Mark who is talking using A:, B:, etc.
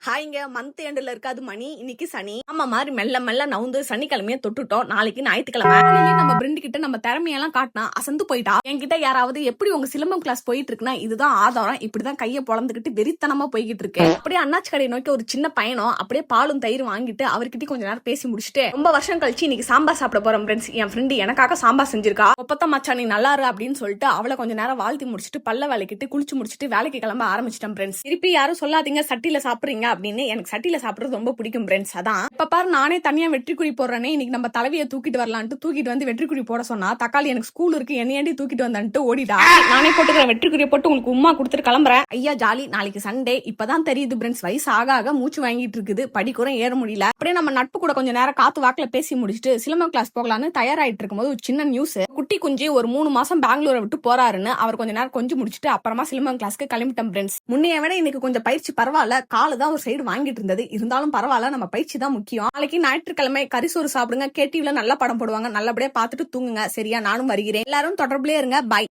A: ஹாய்ங்க, month எண்ட்ல இருக்காது மணி, இன்னைக்கு சனி. ஆமா மாதிரி மெல்ல மெல்ல நவுந்து சனிக்கிழமையே தொட்டுட்டோம். நாளைக்கு ஞாயிற்றுக்கிழமை. நம்ம ஃப்ரெண்டு கிட்ட நம்ம திறமையெல்லாம் காட்டினா அசந்து போயிட்டா. என்கிட்ட யாராவது எப்படி உங்க சிலம்பம் கிளாஸ் போயிட்டு இருக்குன்னா இதுதான் ஆதாரம், இப்படிதான் கையை பொழந்துக்கிட்டு வெறித்தனமா போய்கிட்டு இருக்கு. அப்படியே அண்ணாச்சி கடை நோக்கி ஒரு சின்ன பயணம், அப்படியே பாலும் தயிர் வாங்கிட்டு அவர்கிட்ட கொஞ்ச நேரம் பேசி முடிச்சுட்டு ரொம்ப வருஷம் கழிச்சு இன்னைக்கு சாம்பார் சாப்பிட போறோம் ஃப்ரெண்ட்ஸ். என் ஃப்ரெண்டு எனக்காக சாம்பார் செஞ்சிருக்கா. ஒப்பத்த மச்சான் நீ நல்லா இரு அப்படின்னு சொல்லிட்டு அவளை கொஞ்ச நேரம் வாழ்த்தி முடிச்சுட்டு பல்ல வேலைக்கிட்டு குளிச்சு முடிச்சுட்டு வேலைக்கு கிளம்ப ஆரம்பிச்சிட்டேன் ஃப்ரெண்ட்ஸ். திருப்பி யாரும் சொல்லாதீங்க சட்டியில சாப்பிடுறீங்க அப்படின்னு, எனக்கு சட்டியில சாப்பிடுறது ரொம்ப பிடிக்கும் ஃப்ரெண்ட்ஸ். அதான் இப்ப பாரு நானே தனியா வெற்றிக்குறி போடுறேனே, இன்னைக்கு நம்ம தலைவியை தூக்கிட்டு வரலான்ட்டு தூக்கிட்டு வந்து வெற்றிக்குறி போட சொன்னா தக்காளி எனக்கு ஸ்கூல் இருக்கு என்னையாண்டி தூக்கிட்டு வந்தான்ட்டு ஓடிடா. நானே போட்டுக்கிறேன் வெற்றிக்குறியை போட்டு உங்களுக்கு உமா கொடுத்துட்டு கிளம்புறேன். ஐயா ஜாலி, நாளைக்கு சண்டே. இப்பதான் தெரியுது ஃப்ரெண்ட்ஸ், வயசு ஆக ஆக மூச்சு வாங்கிட்டு இருக்குது, படிக்கூரம் ஏற முடியல. அப்படியே நம்ம நட்பு கூட கொஞ்சம் நேரம் காத்து வாக்குல பேசி முடிச்சுட்டு சிலம்பம் கிளாஸ் போகலான்னு தயாராயிட்டு இருக்கும்போது ஒரு சின்ன நியூஸ், குட்டி குஞ்சு ஒரு 3 மாசம் பெங்களூரை விட்டு போறாருன்னு. அவர் கொஞ்ச நேரம் கொஞ்சம் முடிச்சுட்டு அப்புறமா சிலம்பம் கிளாஸ்க்கு கிளம்பிட்டோம் ஃப்ரெண்ட்ஸ். முன்னைய விட இன்னைக்கு கொஞ்சம் பயிற்சி பரவாயில்ல, காலு தான் ஒரு சைடு வாங்கிட்டு இருந்தது, இருந்தாலும் பரவாயில்ல, நம்ம பயிற்சி தான் முக்கியம். நாளைக்கு ஞாயிற்றுக்கிழமை கரிசோறு சாப்பிடுங்க, கேடிவில நல்ல படம் போடுவாங்க, நல்லபடியா பார்த்துட்டு தூங்குங்க சரியா. நானும் வருகிறேன், எல்லாரும் தொடர்புலயே இருங்க, பாய்.